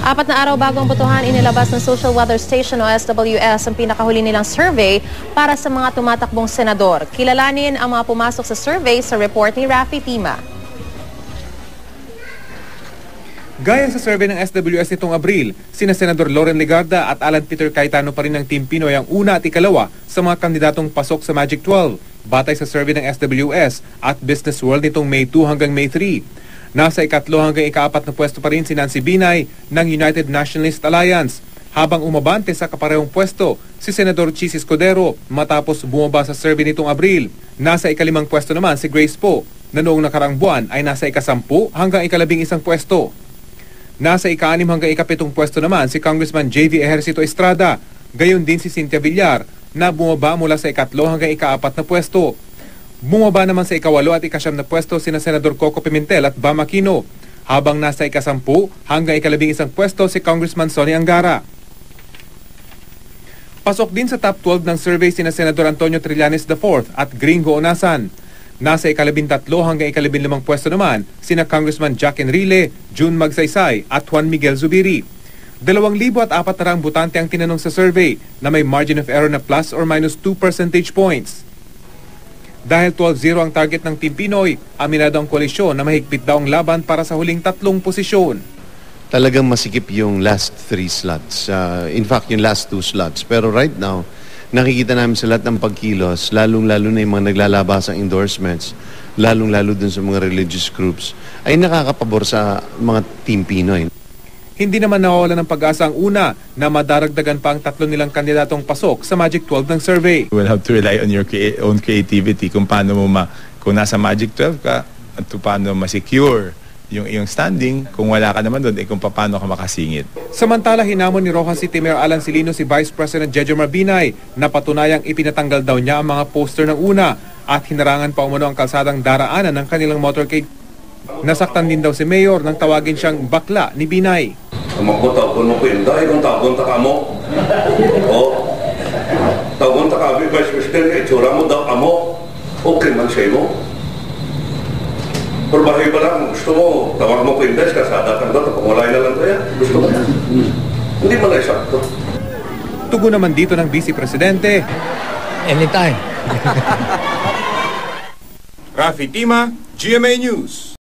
4 na araw bago ang botohan, inilabas ng Social Weather Station o SWS ang pinakahuli nilang survey para sa mga tumatakbong senador. Kilalanin ang mga pumasok sa survey sa report ni Rafi Tima. Gaya sa survey ng SWS nitong Abril, sina Senador Loren Legarda at Alan Peter Cayetano pa rin ng Team Pinoy ang una at ikalawa sa mga kandidatong pasok sa Magic 12, batay sa survey ng SWS at Business World nitong May 2 hanggang May 3. Nasa ikatlo hanggang ikaapat na pwesto pa rin si Nancy Binay ng United Nationalist Alliance, habang umabante sa kaparehong pwesto si Senador Chis Escudero matapos bumaba sa survey nitong Abril. Nasa ikalimang pwesto naman si Grace Poe na noong nakaraang buwan ay nasa ika-10 hanggang ika-11 pwesto. Nasa ika-6 hanggang ika-7 pwesto naman si Congressman J.V. Ejercito Estrada, gayon din si Cynthia Villar na bumaba mula sa ikatlo hanggang ika-4 na pwesto. Bumaba naman sa ika-8 at ika-9 na pwesto sina Senador Coco Pimentel at Bam Aquino, habang nasa ika-10 hanggang ika-11 pwesto si Congressman Sonny Angara. Pasok din sa top 12 ng survey sina Senador Antonio Trillanes IV at Gringo Onasan. Nasa ika-13 hanggang ika-15 pwesto naman sina Congressman Jack Enrile, June Magsaysay at Juan Miguel Zubiri. 2,400 botante ang tinanong sa survey na may margin of error na plus or minus 2 percentage points. Dahil 12-0 ang target ng Team Pinoy, aminado ang koalisyon na mahigpit daw ang laban para sa huling 3 posisyon. Talagang masikip yung last 3 slots. In fact, yung last 2 slots. Pero right now, nakikita namin sa lahat ng pagkilos, lalong-lalo na yung mga naglalabasang endorsements, lalong-lalo dun sa mga religious groups, ay nakakapabor sa mga Team Pinoy. Hindi naman nawawala ng pag-asa ang una na madaragdagan pa ang 3 nilang kandidatong pasok sa Magic 12 ng survey. You will have to rely on your own creativity kung paano mo kung nasa Magic 12 ka, at paano ma-secure yung iyong standing. Kung wala ka naman doon, kung paano ka makasingit. Samantala, hinamon ni Rojas City Mayor Alan Silino si Vice President Jejo Marbinay na patunayang ipinatanggal daw niya ang mga poster ng una at hinarangan pa umano ang kalsadang daraanan ng kanilang motorcade. Nasaktan din daw si Mayor nang tawagin siyang bakla ni Binay. Tawgon mo ko yun. Dahil kung tawgon ta ka mo. O, tawgon ta ka, Vice President, itsura mo daw amo. Okay man siya mo. Pero bahay pa lang, gusto mo, tawag mo ko yun, dahil kasada kang daw, kapamulay na lang kaya. Gusto mo yan. Hindi man na isakto. Tugon naman dito ng Vice Presidente. Anytime. Rafi Tima, GMA News.